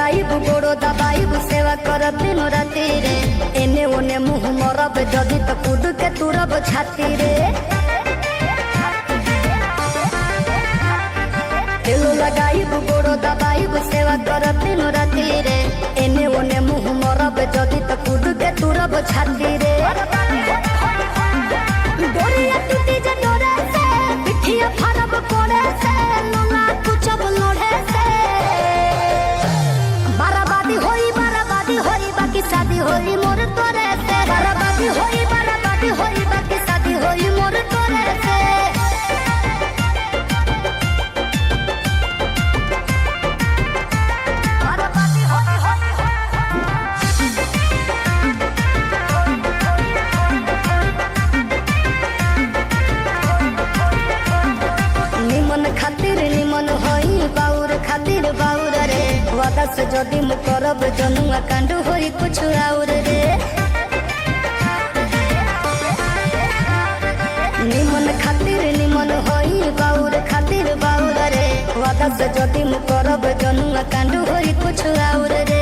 लगाइबु गोड़ो दबाइबु सेवा करब दिन राति रे एने ओने मुँह मरब जदि तो कूद के तुरब छाती रे तेलो लगाइबु गोड़ो दबाइबु सेवा करब दिन राति रे एने ओने मुँह मरब जदि तो कूद के तुरब छाती रे डोरिया टूटी जे डोरे से पिठिया फरब कोड़े से लोला कुचब लोढ़े से बराबादी होई बाकी शादी होई मोर तोरे से बराबादी होई बाकी शादी होई मोर तोरे से खातिर निमन होई बाउर खातिर बाउर रे वादा से जदि मु करब जनुआ कांड होई कुछ और रे निमन खातिर निमन होई बाउर खातिर बाउर रे वादा से जदि मु करब जनुआ कांड होई कुछ और रे